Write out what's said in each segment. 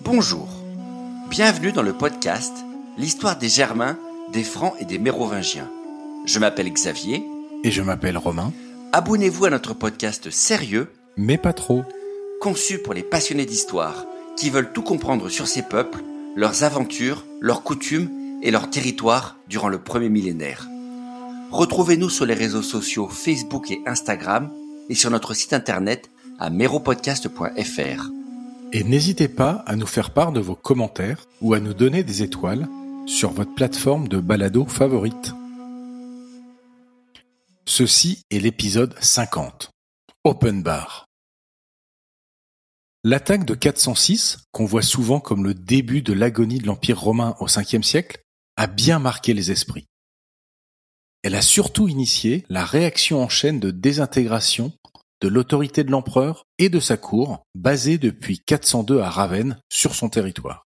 Bonjour, bienvenue dans le podcast L'histoire des Germains, des Francs et des Mérovingiens. Je m'appelle Xavier. Et je m'appelle Romain. Abonnez-vous à notre podcast sérieux, mais pas trop, conçu pour les passionnés d'histoire qui veulent tout comprendre sur ces peuples, leurs aventures, leurs coutumes et leurs territoires durant le premier millénaire. Retrouvez-nous sur les réseaux sociaux Facebook et Instagram et sur notre site internet à meropodcast.fr. Et n'hésitez pas à nous faire part de vos commentaires ou à nous donner des étoiles sur votre plateforme de balado favorite. Ceci est l'épisode 50. Open Bar. L'attaque de 406, qu'on voit souvent comme le début de l'agonie de l'Empire romain au 5e siècle, a bien marqué les esprits. Elle a surtout initié la réaction en chaîne de désintégration de l'autorité de l'empereur et de sa cour, basée depuis 402 à Ravenne, sur son territoire.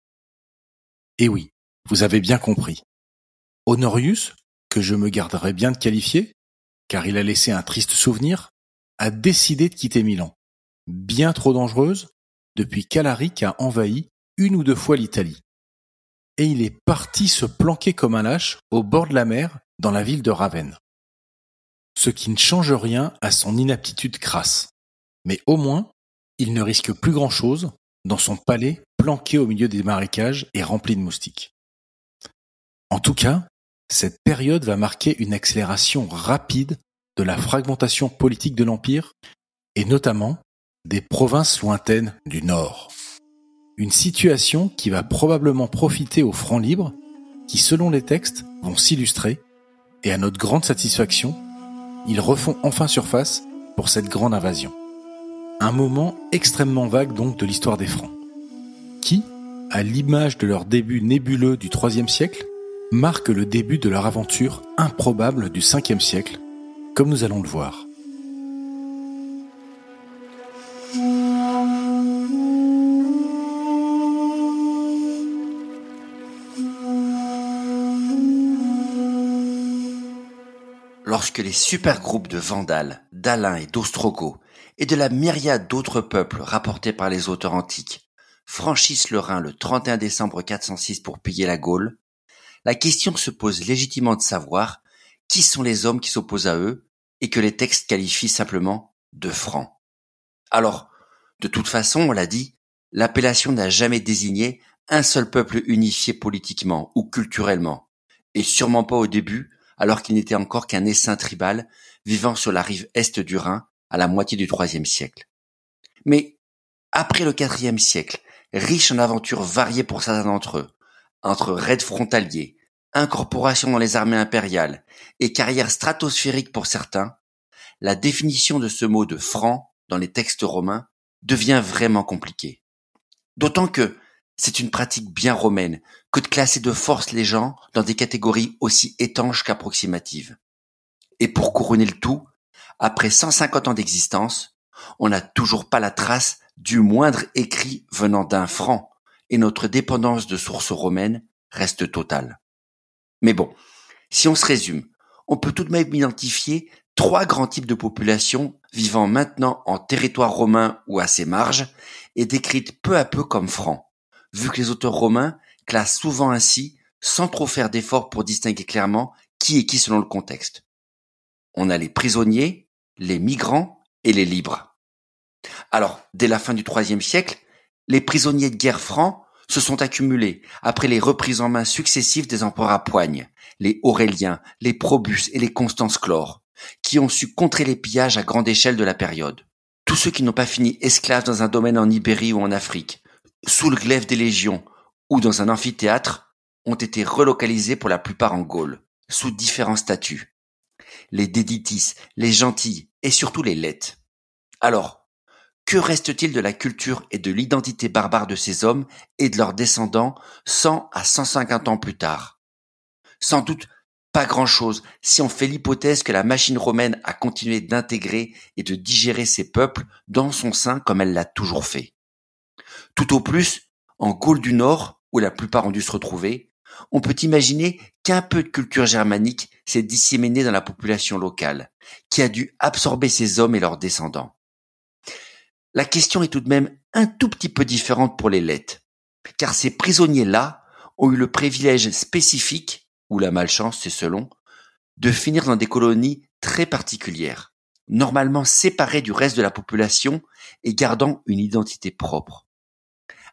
Et oui, vous avez bien compris. Honorius, que je me garderai bien de qualifier, car il a laissé un triste souvenir, a décidé de quitter Milan, bien trop dangereuse, depuis qu'Alaric a envahi 1 ou 2 fois l'Italie. Et il est parti se planquer comme un lâche au bord de la mer dans la ville de Ravenne. Ce qui ne change rien à son inaptitude crasse. Mais au moins, il ne risque plus grand-chose dans son palais planqué au milieu des marécages et rempli de moustiques. En tout cas, cette période va marquer une accélération rapide de la fragmentation politique de l'Empire et notamment des provinces lointaines du Nord. Une situation qui va probablement profiter aux Francs libres qui, selon les textes, vont s'illustrer et à notre grande satisfaction, ils refont enfin surface pour cette grande invasion. Un moment extrêmement vague donc de l'histoire des Francs, qui, à l'image de leur début nébuleux du IIIe siècle, marque le début de leur aventure improbable du Ve siècle, comme nous allons le voir. Lorsque les supergroupes de Vandales, d'Alains et d'Ostrogoths et de la myriade d'autres peuples rapportés par les auteurs antiques franchissent le Rhin le 31 décembre 406 pour piller la Gaule, la question se pose légitimement de savoir qui sont les hommes qui s'opposent à eux et que les textes qualifient simplement de Francs. Alors, de toute façon, on l'a dit, l'appellation n'a jamais désigné un seul peuple unifié politiquement ou culturellement, et sûrement pas au début, alors qu'il n'était encore qu'un essaim tribal vivant sur la rive est du Rhin à la moitié du IIIe siècle. Mais après le IVe siècle, riche en aventures variées pour certains d'entre eux, entre raids frontaliers, incorporation dans les armées impériales et carrière stratosphérique pour certains, la définition de ce mot de franc dans les textes romains devient vraiment compliquée. D'autant que c'est une pratique bien romaine que de classer de force les gens dans des catégories aussi étanches qu'approximatives. Et pour couronner le tout, après 150 ans d'existence, on n'a toujours pas la trace du moindre écrit venant d'un franc, et notre dépendance de sources romaines reste totale. Mais bon, si on se résume, on peut tout de même identifier 3 grands types de populations vivant maintenant en territoire romain ou à ses marges, et décrites peu à peu comme francs, vu que les auteurs romains classent souvent ainsi, sans trop faire d'efforts pour distinguer clairement qui est qui selon le contexte. On a les prisonniers, les migrants et les libres. Alors, dès la fin du IIIe siècle, les prisonniers de guerre francs se sont accumulés après les reprises en main successives des empereurs à poigne, les Auréliens, les Probus et les Constance Chlore, qui ont su contrer les pillages à grande échelle de la période. Tous ceux qui n'ont pas fini esclaves dans un domaine en Ibérie ou en Afrique, sous le glaive des légions ou dans un amphithéâtre, ont été relocalisés pour la plupart en Gaule, sous différents statuts. Les Déditis, les Gentils et surtout les Lètes. Alors, que reste-t-il de la culture et de l'identité barbare de ces hommes et de leurs descendants 100 à 150 ans plus tard? Sans doute pas grand-chose si on fait l'hypothèse que la machine romaine a continué d'intégrer et de digérer ces peuples dans son sein comme elle l'a toujours fait. Tout au plus, en Gaule du Nord, où la plupart ont dû se retrouver, on peut imaginer qu'un peu de culture germanique s'est disséminée dans la population locale, qui a dû absorber ces hommes et leurs descendants. La question est tout de même un tout petit peu différente pour les Lettes, car ces prisonniers-là ont eu le privilège spécifique, ou la malchance, c'est selon, de finir dans des colonies très particulières, normalement séparées du reste de la population et gardant une identité propre.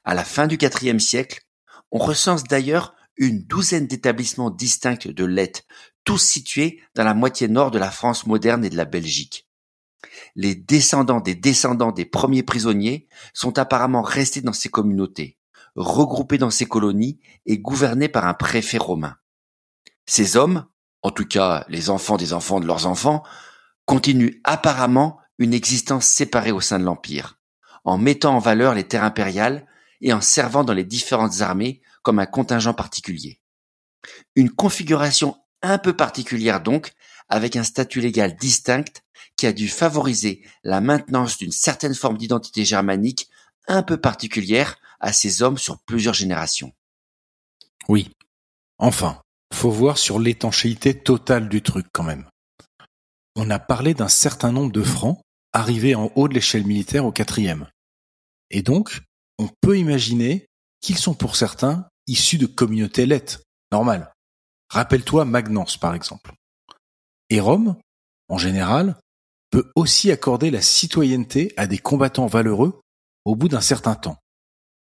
À la fin du IVe siècle, on recense d'ailleurs une douzaine d'établissements distincts de Lettes, tous situés dans la moitié nord de la France moderne et de la Belgique. Les descendants des premiers prisonniers sont apparemment restés dans ces communautés, regroupés dans ces colonies et gouvernés par un préfet romain. Ces hommes, en tout cas les enfants des enfants de leurs enfants, continuent apparemment une existence séparée au sein de l'Empire, en mettant en valeur les terres impériales et en servant dans les différentes armées comme un contingent particulier. Une configuration un peu particulière donc, avec un statut légal distinct qui a dû favoriser la maintenance d'une certaine forme d'identité germanique un peu particulière à ces hommes sur plusieurs générations. Oui. Enfin, faut voir sur l'étanchéité totale du truc quand même. On a parlé d'un certain nombre de francs arrivés en haut de l'échelle militaire au quatrième. Et donc, on peut imaginer qu'ils sont pour certains issus de communautés lettes, normal. Rappelle-toi Magnence par exemple. Et Rome, en général, peut aussi accorder la citoyenneté à des combattants valeureux au bout d'un certain temps.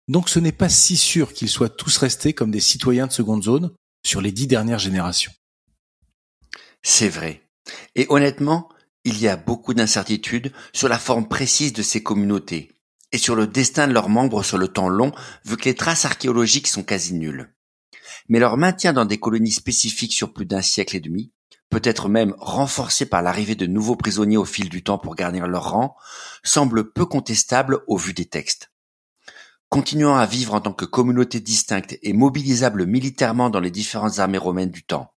Donc ce n'est pas si sûr qu'ils soient tous restés comme des citoyens de seconde zone sur les 10 dernières générations. C'est vrai. Et honnêtement, il y a beaucoup d'incertitudes sur la forme précise de ces communautés et sur le destin de leurs membres sur le temps long, vu que les traces archéologiques sont quasi nulles. Mais leur maintien dans des colonies spécifiques sur plus d'un siècle et demi, peut-être même renforcé par l'arrivée de nouveaux prisonniers au fil du temps pour garnir leur rang, semble peu contestable au vu des textes. Continuant à vivre en tant que communauté distincte et mobilisable militairement dans les différentes armées romaines du temps,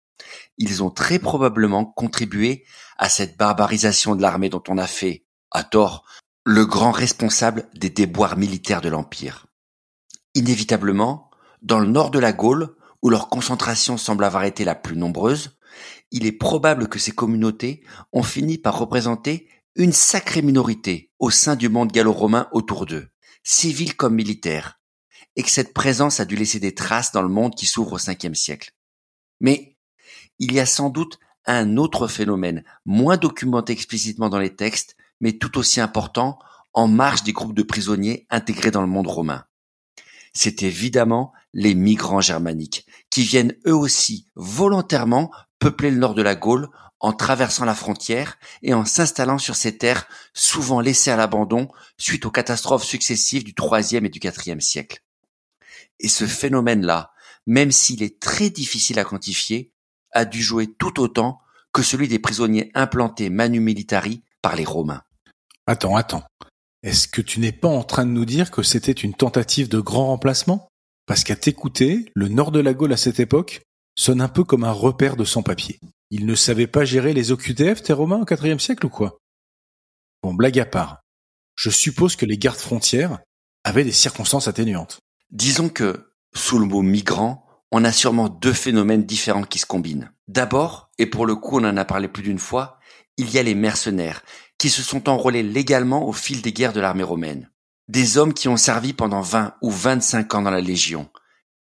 ils ont très probablement contribué à cette barbarisation de l'armée dont on a fait, à tort, le grand responsable des déboires militaires de l'Empire. Inévitablement, dans le nord de la Gaule, où leur concentration semble avoir été la plus nombreuse, il est probable que ces communautés ont fini par représenter une sacrée minorité au sein du monde gallo-romain autour d'eux, civils comme militaires, et que cette présence a dû laisser des traces dans le monde qui s'ouvre au Ve siècle. Mais il y a sans doute un autre phénomène, moins documenté explicitement dans les textes, mais tout aussi important, en marge des groupes de prisonniers intégrés dans le monde romain. C'est évidemment les migrants germaniques, qui viennent eux aussi volontairement peupler le nord de la Gaule en traversant la frontière et en s'installant sur ces terres souvent laissées à l'abandon suite aux catastrophes successives du IIIe et du IVe siècle. Et ce phénomène-là, même s'il est très difficile à quantifier, a dû jouer tout autant que celui des prisonniers implantés manu militari par les Romains. Attends. Est-ce que tu n'es pas en train de nous dire que c'était une tentative de grand remplacement ? Parce qu'à t'écouter, le nord de la Gaule à cette époque sonne un peu comme un repère de sans-papiers. Ils ne savaient pas gérer les OQTF, tes Romains, au IVe siècle ou quoi ? Bon, blague à part. Je suppose que les gardes frontières avaient des circonstances atténuantes. Disons que, sous le mot migrant, on a sûrement deux phénomènes différents qui se combinent. D'abord, et pour le coup on en a parlé plus d'une fois, il y a les mercenaires, qui se sont enrôlés légalement au fil des guerres de l'armée romaine. Des hommes qui ont servi pendant 20 ou 25 ans dans la Légion,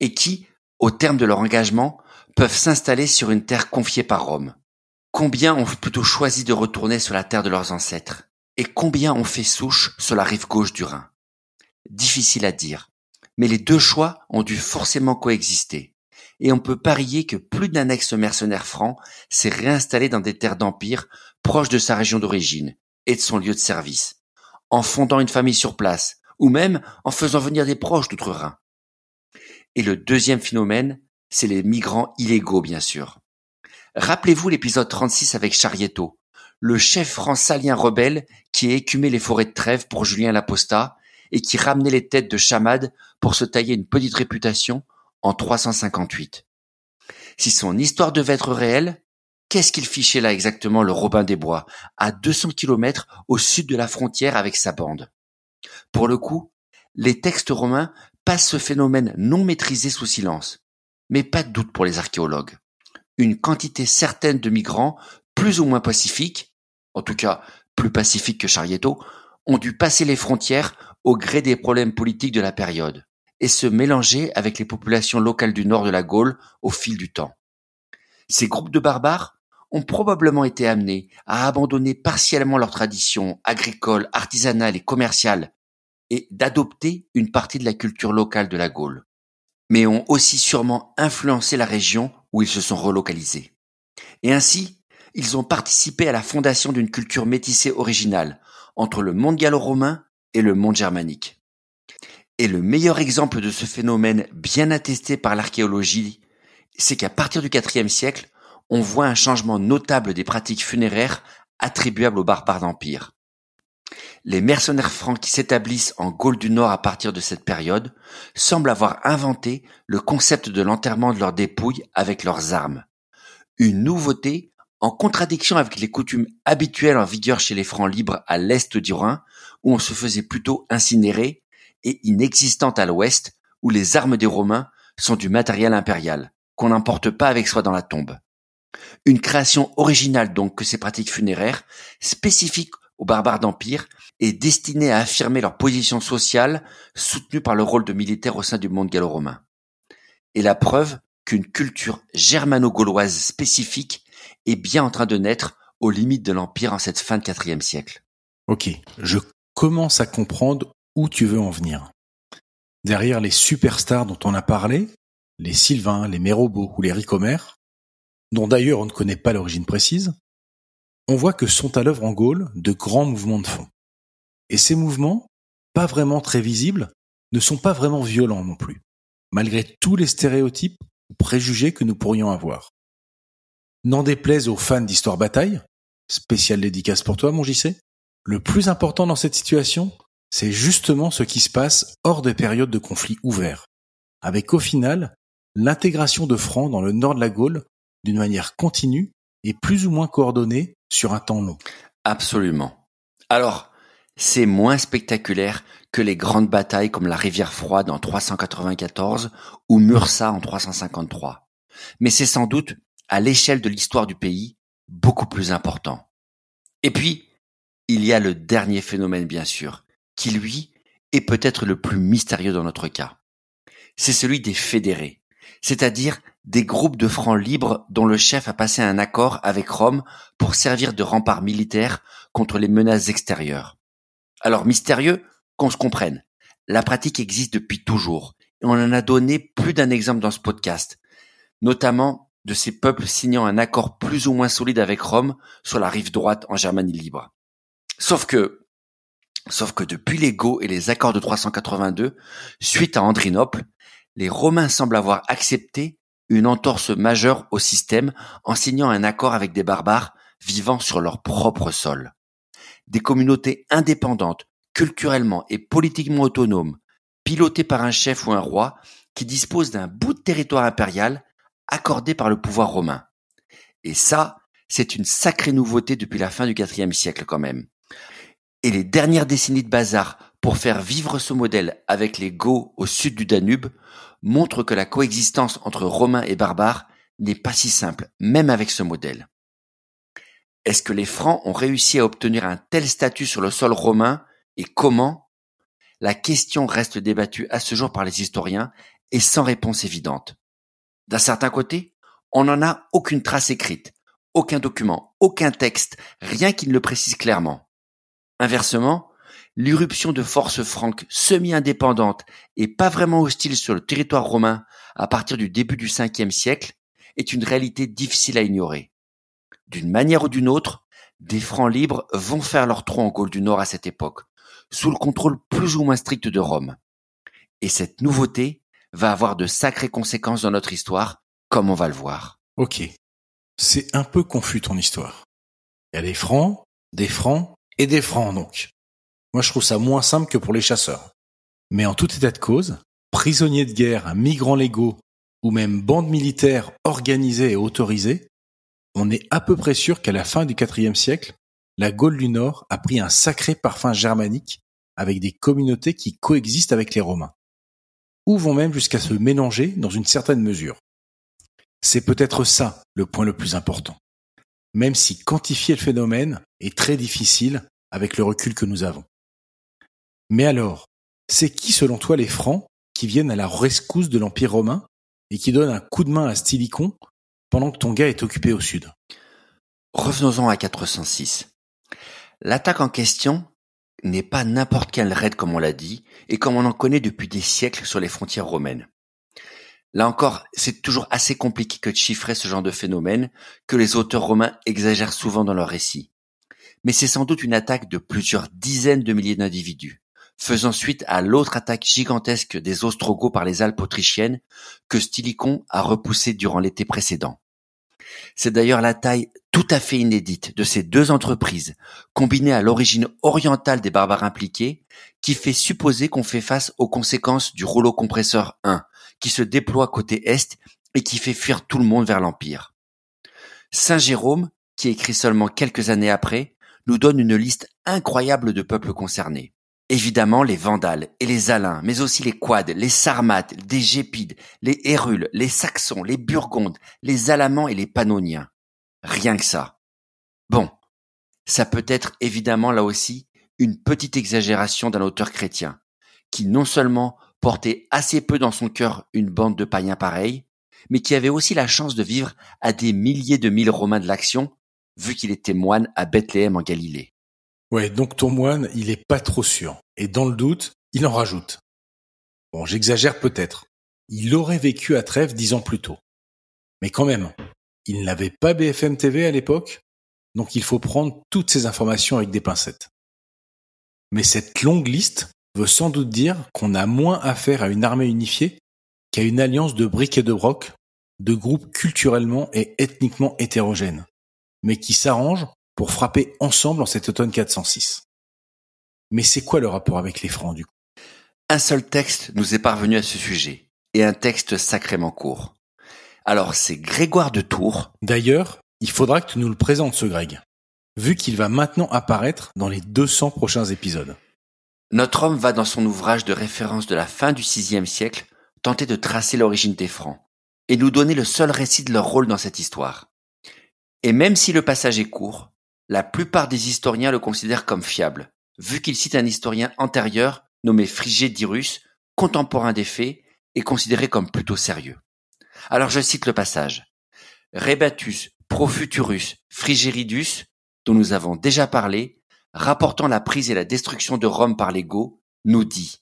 et qui, au terme de leur engagement, peuvent s'installer sur une terre confiée par Rome. Combien ont plutôt choisi de retourner sur la terre de leurs ancêtres, et combien ont fait souche sur la rive gauche du Rhin? Difficile à dire, mais les deux choix ont dû forcément coexister. Et on peut parier que plus d'un ex-mercenaire franc s'est réinstallé dans des terres d'empire proches de sa région d'origine et de son lieu de service, en fondant une famille sur place, ou même en faisant venir des proches d'outre-Rhin. Et le deuxième phénomène, c'est les migrants illégaux, bien sûr. Rappelez-vous l'épisode 36 avec Charietto, le chef franc-salien rebelle qui écumait les forêts de Trèves pour Julien l'Apostat et qui ramenait les têtes de Chamade pour se tailler une petite réputation en 358. Si son histoire devait être réelle, qu'est-ce qu'il fichait là exactement le Robin des Bois, à 200 km au sud de la frontière avec sa bande? Pour le coup, les textes romains passent ce phénomène non maîtrisé sous silence. Mais pas de doute pour les archéologues. Une quantité certaine de migrants, plus ou moins pacifiques, en tout cas plus pacifiques que Charieto, ont dû passer les frontières au gré des problèmes politiques de la période et se mélanger avec les populations locales du nord de la Gaule au fil du temps. Ces groupes de barbares ont probablement été amenés à abandonner partiellement leurs traditions agricoles, artisanales et commerciales et d'adopter une partie de la culture locale de la Gaule, mais ont aussi sûrement influencé la région où ils se sont relocalisés. Et ainsi, ils ont participé à la fondation d'une culture métissée originale entre le monde gallo-romain et le monde germanique. Et le meilleur exemple de ce phénomène bien attesté par l'archéologie, c'est qu'à partir du IVe siècle, on voit un changement notable des pratiques funéraires attribuables aux barbares d'Empire. Les mercenaires francs qui s'établissent en Gaule du Nord à partir de cette période semblent avoir inventé le concept de l'enterrement de leurs dépouilles avec leurs armes. Une nouveauté en contradiction avec les coutumes habituelles en vigueur chez les francs libres à l'est du Rhin, où on se faisait plutôt incinérer, et inexistante à l'ouest, où les armes des Romains sont du matériel impérial, qu'on n'emporte pas avec soi dans la tombe. Une création originale donc que ces pratiques funéraires, spécifiques aux barbares d'Empire, et destinée à affirmer leur position sociale, soutenue par le rôle de militaire au sein du monde gallo-romain. Et la preuve qu'une culture germano-gauloise spécifique est bien en train de naître aux limites de l'Empire en cette fin de IVe siècle. Ok, je commence à comprendre où tu veux en venir. Derrière les superstars dont on a parlé, les Sylvains, les Mérobeau ou les Ricomère, dont d'ailleurs on ne connaît pas l'origine précise, on voit que sont à l'œuvre en Gaule de grands mouvements de fond. Et ces mouvements, pas vraiment très visibles, ne sont pas vraiment violents non plus, malgré tous les stéréotypes ou préjugés que nous pourrions avoir. N'en déplaise aux fans d'histoire-bataille, spéciale dédicace pour toi mon JC, le plus important dans cette situation, c'est justement ce qui se passe hors des périodes de conflits ouverts, avec au final l'intégration de Francs dans le nord de la Gaule d'une manière continue et plus ou moins coordonnée sur un temps long. Absolument. Alors, c'est moins spectaculaire que les grandes batailles comme la Rivière Froide en 394 ou Mursa en 353. Mais c'est sans doute, à l'échelle de l'histoire du pays, beaucoup plus important. Et puis, il y a le dernier phénomène bien sûr, qui lui est peut-être le plus mystérieux dans notre cas. C'est celui des fédérés, c'est-à-dire des groupes de francs libres dont le chef a passé un accord avec Rome pour servir de rempart militaire contre les menaces extérieures. Alors mystérieux, qu'on se comprenne, la pratique existe depuis toujours et on en a donné plus d'un exemple dans ce podcast, notamment de ces peuples signant un accord plus ou moins solide avec Rome sur la rive droite en Germanie libre. Sauf que depuis les Goths et les accords de 382, suite à Andrinople, les Romains semblent avoir accepté une entorse majeure au système en signant un accord avec des barbares vivant sur leur propre sol. Des communautés indépendantes, culturellement et politiquement autonomes, pilotées par un chef ou un roi qui dispose d'un bout de territoire impérial accordé par le pouvoir romain. Et ça, c'est une sacrée nouveauté depuis la fin du IVe siècle quand même. Et les dernières décennies de bazar pour faire vivre ce modèle avec les Goths au sud du Danube montrent que la coexistence entre Romains et barbares n'est pas si simple, même avec ce modèle. Est-ce que les Francs ont réussi à obtenir un tel statut sur le sol romain et comment? La question reste débattue à ce jour par les historiens et sans réponse évidente. D'un certain côté, on n'en a aucune trace écrite, aucun document, aucun texte, rien qui ne le précise clairement. Inversement, l'irruption de forces franques semi-indépendantes et pas vraiment hostiles sur le territoire romain à partir du début du Ve siècle est une réalité difficile à ignorer. D'une manière ou d'une autre, des Francs libres vont faire leur trou en Gaule du Nord à cette époque, sous le contrôle plus ou moins strict de Rome. Et cette nouveauté va avoir de sacrées conséquences dans notre histoire, comme on va le voir. Ok, c'est un peu confus ton histoire. Il y a des Francs et des Francs donc. Moi je trouve ça moins simple que pour les chasseurs. Mais en tout état de cause, prisonniers de guerre, migrants légaux ou même bandes militaires organisées et autorisées, on est à peu près sûr qu'à la fin du IVe siècle, la Gaule du Nord a pris un sacré parfum germanique avec des communautés qui coexistent avec les Romains, ou vont même jusqu'à se mélanger dans une certaine mesure. C'est peut-être ça le point le plus important. Même si quantifier le phénomène est très difficile avec le recul que nous avons. Mais alors, c'est qui selon toi les Francs qui viennent à la rescousse de l'Empire romain et qui donnent un coup de main à Stylicon pendant que ton gars est occupé au sud? Revenons-en à 406. L'attaque en question n'est pas n'importe quel raid comme on l'a dit, et comme on en connaît depuis des siècles sur les frontières romaines. Là encore, c'est toujours assez compliqué que de chiffrer ce genre de phénomène, que les auteurs romains exagèrent souvent dans leurs récits. Mais c'est sans doute une attaque de plusieurs dizaines de milliers d'individus, faisant suite à l'autre attaque gigantesque des Ostrogoths par les Alpes autrichiennes que Stylicon a repoussée durant l'été précédent. C'est d'ailleurs la taille tout à fait inédite de ces deux entreprises, combinée à l'origine orientale des barbares impliqués, qui fait supposer qu'on fait face aux conséquences du rouleau compresseur 1, qui se déploie côté est et qui fait fuir tout le monde vers l'Empire. Saint Jérôme, qui écrit seulement quelques années après, nous donne une liste incroyable de peuples concernés. Évidemment les Vandales et les Alains, mais aussi les Quads, les Sarmates, les Gépides, les Hérules, les Saxons, les Burgondes, les Alamans et les Pannoniens. Rien que ça. Bon, ça peut être évidemment là aussi une petite exagération d'un auteur chrétien, qui non seulement portait assez peu dans son cœur une bande de païens pareils, mais qui avait aussi la chance de vivre à des milliers de milles romains de l'action, vu qu'il était moine à Bethléem en Galilée. Ouais, donc ton moine, il est pas trop sûr. Et dans le doute, il en rajoute. Bon, j'exagère peut-être. Il aurait vécu à Trèves 10 ans plus tôt. Mais quand même, il n'avait pas BFM TV à l'époque, donc il faut prendre toutes ces informations avec des pincettes. Mais cette longue liste veut sans doute dire qu'on a moins affaire à une armée unifiée qu'à une alliance de briques et de brocs, de groupes culturellement et ethniquement hétérogènes, mais qui s'arrangent pour frapper ensemble en cet automne 406. Mais c'est quoi le rapport avec les Francs du coup? Un seul texte nous est parvenu à ce sujet, et un texte sacrément court. Alors c'est Grégoire de Tours. D'ailleurs, il faudra que tu nous le présentes ce Greg, vu qu'il va maintenant apparaître dans les 200 prochains épisodes. Notre homme va dans son ouvrage de référence de la fin du VIe siècle tenter de tracer l'origine des Francs, et nous donner le seul récit de leur rôle dans cette histoire. Et même si le passage est court, la plupart des historiens le considèrent comme fiable, vu qu'il cite un historien antérieur nommé Frigédyrus, contemporain des faits, et considéré comme plutôt sérieux. Alors je cite le passage. Rebatus Profuturus Frigéridus, dont nous avons déjà parlé, rapportant la prise et la destruction de Rome par les Goths, nous dit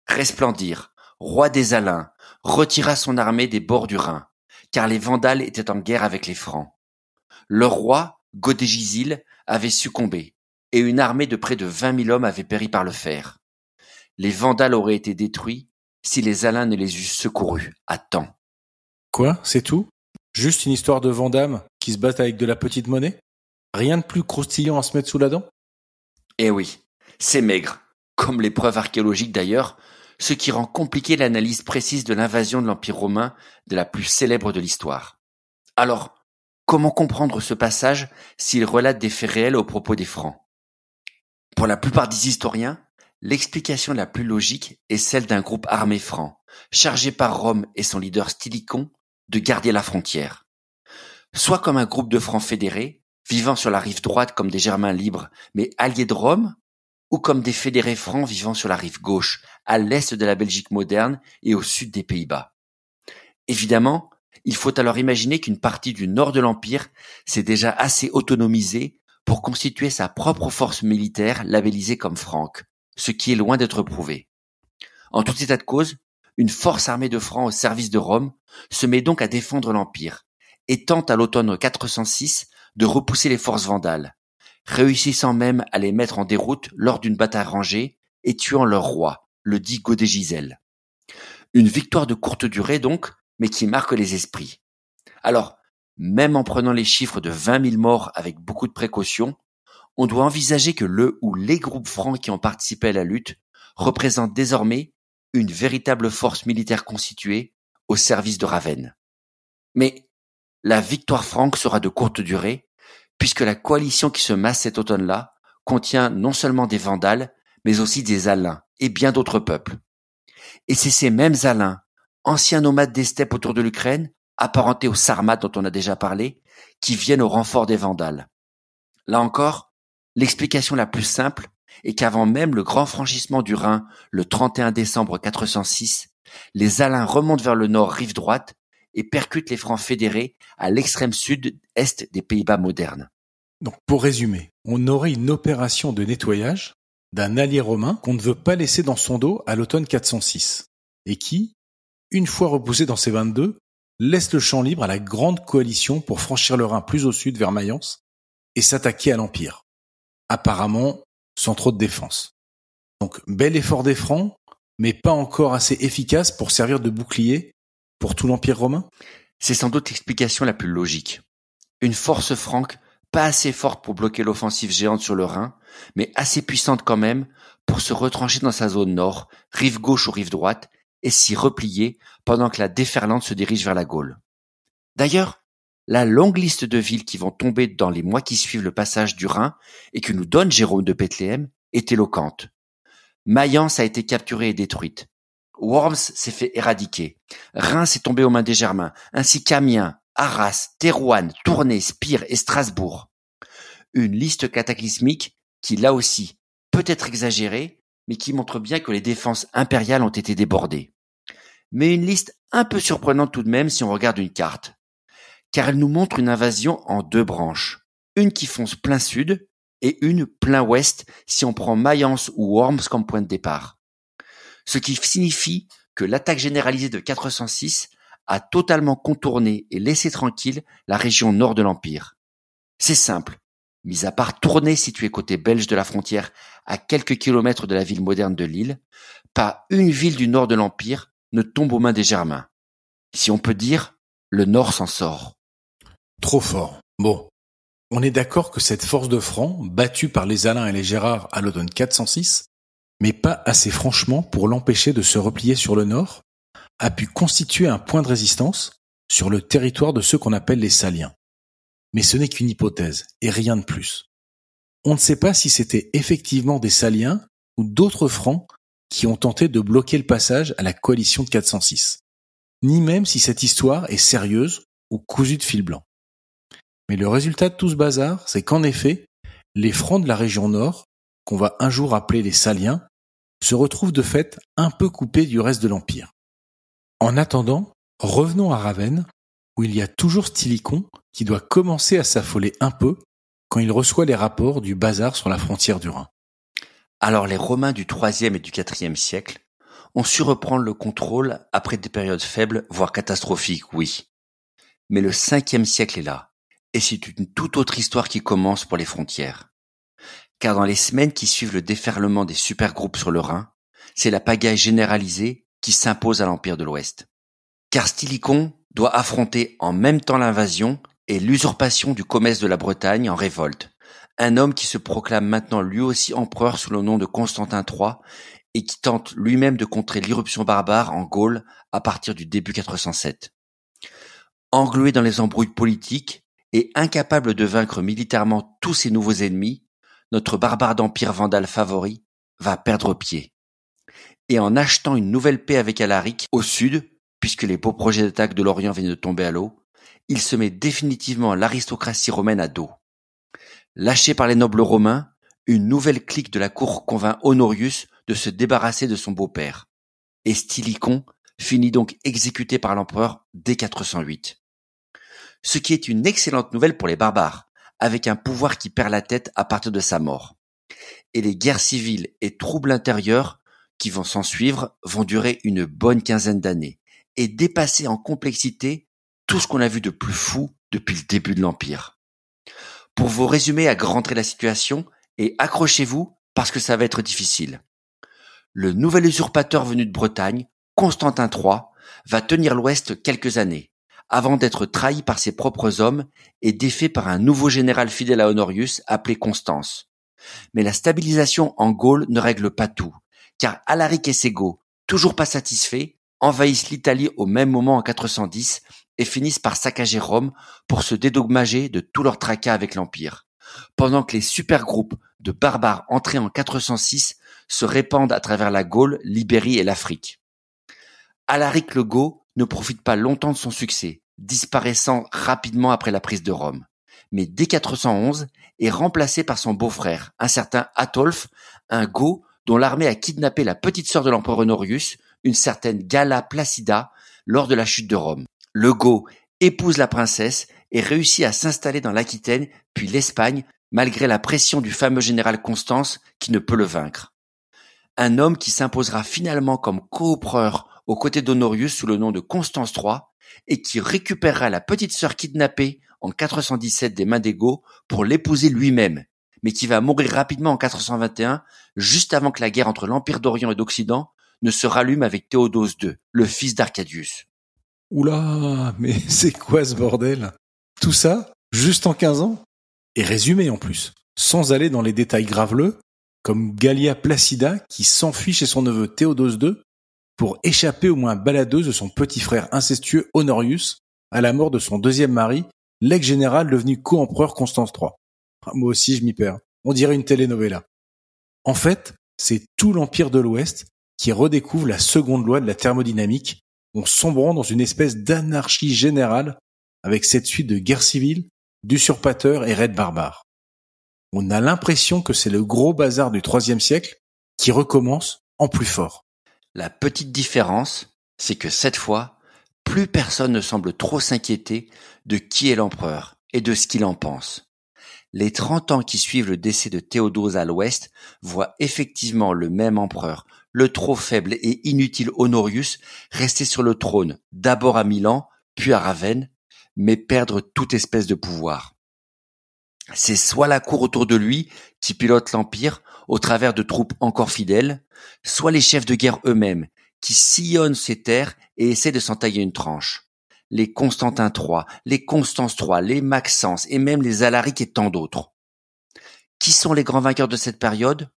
Resplendir, roi des Alains, retira son armée des bords du Rhin, car les Vandales étaient en guerre avec les Francs. Leur roi, Godégisile, avait succombé, et une armée de près de 20 000 hommes avait péri par le fer. Les Vandales auraient été détruits si les Alains ne les eussent secourus à temps. Quoi, c'est tout? Juste une histoire de Vandame qui se battent avec de la petite monnaie? Rien de plus croustillant à se mettre sous la dent? Eh oui, c'est maigre, comme les preuves archéologiques d'ailleurs, ce qui rend compliqué l'analyse précise de l'invasion de l'Empire romain de la plus célèbre de l'histoire. Alors, comment comprendre ce passage s'il relate des faits réels au propos des Francs? Pour la plupart des historiens, l'explication la plus logique est celle d'un groupe armé franc, chargé par Rome et son leader Stylicon de garder la frontière. Soit comme un groupe de Francs fédérés, vivant sur la rive droite comme des Germains libres, mais alliés de Rome, ou comme des fédérés francs vivant sur la rive gauche, à l'est de la Belgique moderne et au sud des Pays-Bas. Évidemment, il faut alors imaginer qu'une partie du nord de l'Empire s'est déjà assez autonomisée pour constituer sa propre force militaire labellisée comme franque, ce qui est loin d'être prouvé. En tout état de cause, une force armée de Francs au service de Rome se met donc à défendre l'Empire, et tente à l'automne 406 de repousser les forces vandales, réussissant même à les mettre en déroute lors d'une bataille rangée et tuant leur roi, le dit Godégisel. Une victoire de courte durée donc, mais qui marque les esprits. Alors, même en prenant les chiffres de 20 000 morts avec beaucoup de précautions, on doit envisager que le ou les groupes francs qui ont participé à la lutte représentent désormais une véritable force militaire constituée au service de Ravenne. Mais la victoire franque sera de courte durée, puisque la coalition qui se masse cet automne-là contient non seulement des Vandales, mais aussi des Alains et bien d'autres peuples. Et c'est ces mêmes Alains, anciens nomades des steppes autour de l'Ukraine, apparentés aux Sarmates dont on a déjà parlé, qui viennent au renfort des Vandales. Là encore, l'explication la plus simple est qu'avant même le grand franchissement du Rhin le 31 décembre 406, les Alains remontent vers le nord rive droite et percutent les Francs fédérés à l'extrême sud-est des Pays-Bas modernes. Donc pour résumer, on aurait une opération de nettoyage d'un allié romain qu'on ne veut pas laisser dans son dos à l'automne 406 et qui, une fois repoussé dans ses 22, laisse le champ libre à la grande coalition pour franchir le Rhin plus au sud vers Mayence et s'attaquer à l'Empire. Apparemment, sans trop de défense. Donc, bel effort des Francs, mais pas encore assez efficace pour servir de bouclier pour tout l'Empire romain? C'est sans doute l'explication la plus logique. Une force franque pas assez forte pour bloquer l'offensive géante sur le Rhin, mais assez puissante quand même pour se retrancher dans sa zone nord, rive gauche ou rive droite, et s'y replier pendant que la déferlante se dirige vers la Gaule. D'ailleurs, la longue liste de villes qui vont tomber dans les mois qui suivent le passage du Rhin et que nous donne Jérôme de Bethléem est éloquente. Mayence a été capturée et détruite. Worms s'est fait éradiquer. Reims est tombé aux mains des Germains, ainsi qu'Amiens, Arras, Thérouanne, Tournai, Spire et Strasbourg. Une liste cataclysmique qui, là aussi, peut être exagérée, mais qui montre bien que les défenses impériales ont été débordées. Mais une liste un peu surprenante tout de même si on regarde une carte. Car elle nous montre une invasion en deux branches. Une qui fonce plein sud et une plein ouest si on prend Mayence ou Worms comme point de départ. Ce qui signifie que l'attaque généralisée de 406 a totalement contourné et laissé tranquille la région nord de l'Empire. C'est simple, mis à part Tournai située côté belge de la frontière à quelques kilomètres de la ville moderne de Lille, pas une ville du nord de l'Empire ne tombe aux mains des Germains. Si on peut dire, le nord s'en sort. Trop fort. Bon, on est d'accord que cette force de Francs, battue par les Alains et les Gérards à l'automne 406, mais pas assez franchement pour l'empêcher de se replier sur le nord, a pu constituer un point de résistance sur le territoire de ceux qu'on appelle les Saliens. Mais ce n'est qu'une hypothèse, et rien de plus. On ne sait pas si c'était effectivement des Saliens ou d'autres Francs qui ont tenté de bloquer le passage à la coalition de 406, ni même si cette histoire est sérieuse ou cousue de fil blanc. Mais le résultat de tout ce bazar, c'est qu'en effet, les Francs de la région nord, qu'on va un jour appeler les Saliens, se retrouvent de fait un peu coupés du reste de l'Empire. En attendant, revenons à Ravenne, où il y a toujours Stylicon qui doit commencer à s'affoler un peu quand il reçoit les rapports du bazar sur la frontière du Rhin. Alors les Romains du IIIe et du IVe siècle ont su reprendre le contrôle après des périodes faibles, voire catastrophiques, oui. Mais le Ve siècle est là, et c'est une toute autre histoire qui commence pour les frontières. Car dans les semaines qui suivent le déferlement des supergroupes sur le Rhin, c'est la pagaille généralisée qui s'impose à l'Empire de l'Ouest. Car Stylicon doit affronter en même temps l'invasion et l'usurpation du commerce de la Bretagne en révolte. Un homme qui se proclame maintenant lui aussi empereur sous le nom de Constantin III et qui tente lui-même de contrer l'irruption barbare en Gaule à partir du début 407. Englué dans les embrouilles politiques et incapable de vaincre militairement tous ses nouveaux ennemis, notre barbare d'empire vandale favori va perdre pied. Et en achetant une nouvelle paix avec Alaric au sud, puisque les beaux projets d'attaque de l'Orient viennent de tomber à l'eau, il se met définitivement l'aristocratie romaine à dos. Lâché par les nobles romains, une nouvelle clique de la cour convainc Honorius de se débarrasser de son beau-père. Et Stylicon finit donc exécuté par l'empereur dès 408. Ce qui est une excellente nouvelle pour les barbares, avec un pouvoir qui perd la tête à partir de sa mort. Et les guerres civiles et troubles intérieurs qui vont s'ensuivre vont durer une bonne quinzaine d'années et dépasser en complexité tout ce qu'on a vu de plus fou depuis le début de l'Empire. Pour vous résumer à grands traits la situation, et accrochez-vous parce que ça va être difficile. Le nouvel usurpateur venu de Bretagne, Constantin III, va tenir l'Ouest quelques années, avant d'être trahi par ses propres hommes et défait par un nouveau général fidèle à Honorius appelé Constance. Mais la stabilisation en Gaule ne règle pas tout, car Alaric et Ségo, toujours pas satisfaits, envahissent l'Italie au même moment en 410 et finissent par saccager Rome pour se dédommager de tout leur tracas avec l'Empire, pendant que les supergroupes de barbares entrés en 406 se répandent à travers la Gaule, l'Ibérie et l'Afrique. Alaric le Goth ne profite pas longtemps de son succès, disparaissant rapidement après la prise de Rome. Mais dès 411, est remplacé par son beau-frère, un certain Atolphe, un Goth dont l'armée a kidnappé la petite sœur de l'empereur Honorius, une certaine Galla Placida, lors de la chute de Rome. Le Goth épouse la princesse et réussit à s'installer dans l'Aquitaine puis l'Espagne, malgré la pression du fameux général Constance qui ne peut le vaincre. Un homme qui s'imposera finalement comme coempereur aux côtés d'Honorius sous le nom de Constance III et qui récupérera la petite sœur kidnappée en 417 des mains des Goths pour l'épouser lui-même, mais qui va mourir rapidement en 421, juste avant que la guerre entre l'Empire d'Orient et d'Occident ne se rallume avec Théodose II, le fils d'Arcadius. Oula, mais c'est quoi ce bordel? Tout ça, juste en 15 ans? Et résumé en plus, sans aller dans les détails graveleux, comme Gallia Placida qui s'enfuit chez son neveu Théodose II pour échapper aux mains baladeuses de son petit frère incestueux Honorius à la mort de son deuxième mari, l'ex-général devenu co-empereur Constance III. Moi aussi je m'y perds, on dirait une telenovela. En fait, c'est tout l'Empire de l'Ouest qui redécouvre la seconde loi de la thermodynamique en sombrant dans une espèce d'anarchie générale avec cette suite de guerres civiles, d'usurpateurs et raids barbares. On a l'impression que c'est le gros bazar du IIIe siècle qui recommence en plus fort. La petite différence, c'est que cette fois, plus personne ne semble trop s'inquiéter de qui est l'empereur et de ce qu'il en pense. Les 30 ans qui suivent le décès de Théodose à l'ouest voient effectivement le même empereur, le trop faible et inutile Honorius, rester sur le trône, d'abord à Milan, puis à Ravenne, mais perdre toute espèce de pouvoir. C'est soit la cour autour de lui qui pilote l'Empire au travers de troupes encore fidèles, soit les chefs de guerre eux-mêmes qui sillonnent ces terres et essaient de s'en tailler une tranche. Les Constantin III, les Constance III, les Maxence et même les Alaric et tant d'autres. Qui sont les grands vainqueurs de cette période?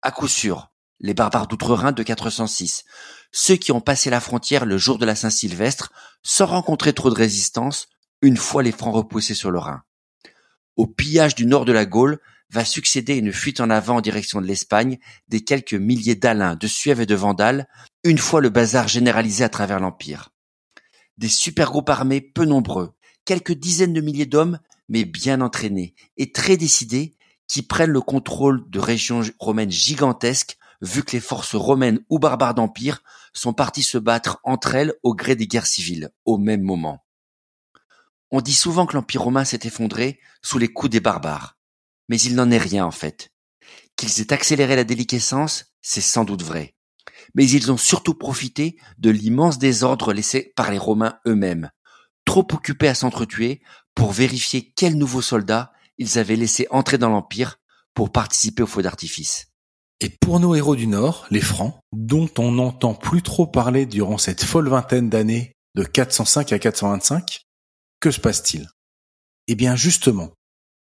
À coup sûr, les barbares d'Outre-Rhin de 406, ceux qui ont passé la frontière le jour de la Saint-Sylvestre sans rencontrer trop de résistance une fois les Francs repoussés sur le Rhin. Au pillage du nord de la Gaule va succéder une fuite en avant en direction de l'Espagne des quelques milliers d'Alains, de Suèves et de Vandales, une fois le bazar généralisé à travers l'Empire. Des supergroupes armés peu nombreux, quelques dizaines de milliers d'hommes, mais bien entraînés et très décidés, qui prennent le contrôle de régions romaines gigantesques, vu que les forces romaines ou barbares d'Empire sont parties se battre entre elles au gré des guerres civiles, au même moment. On dit souvent que l'Empire romain s'est effondré sous les coups des barbares, mais il n'en est rien en fait. Qu'ils aient accéléré la déliquescence, c'est sans doute vrai. Mais ils ont surtout profité de l'immense désordre laissé par les Romains eux-mêmes, trop occupés à s'entretuer pour vérifier quels nouveaux soldats ils avaient laissé entrer dans l'Empire pour participer au feu d'artifice. Et pour nos héros du Nord, les Francs, dont on n'entend plus trop parler durant cette folle vingtaine d'années de 405 à 425, que se passe-t-il? Eh bien justement,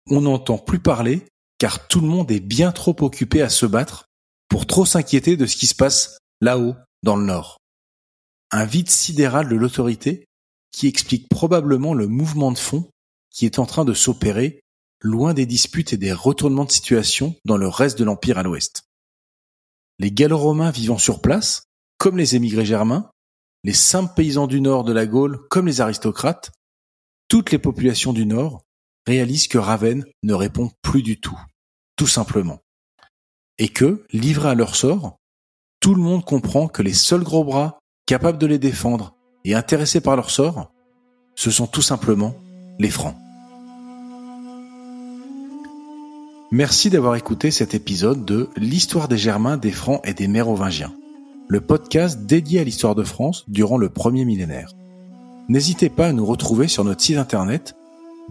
on n'entend plus parler car tout le monde est bien trop occupé à se battre pour trop s'inquiéter de ce qui se passe là-haut, dans le Nord. Un vide sidéral de l'autorité qui explique probablement le mouvement de fond qui est en train de s'opérer loin des disputes et des retournements de situation dans le reste de l'Empire à l'ouest. Les Gallo-Romains vivant sur place, comme les émigrés germains, les simples paysans du Nord de la Gaule, comme les aristocrates, toutes les populations du Nord réalisent que Ravenne ne répond plus du tout simplement. Et que, livrés à leur sort, tout le monde comprend que les seuls gros bras capables de les défendre et intéressés par leur sort, ce sont tout simplement les Francs. Merci d'avoir écouté cet épisode de l'histoire des Germains, des Francs et des Mérovingiens, le podcast dédié à l'histoire de France durant le premier millénaire. N'hésitez pas à nous retrouver sur notre site internet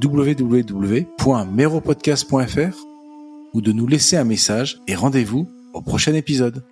www.meropodcast.fr ou de nous laisser un message et rendez-vous au prochain épisode.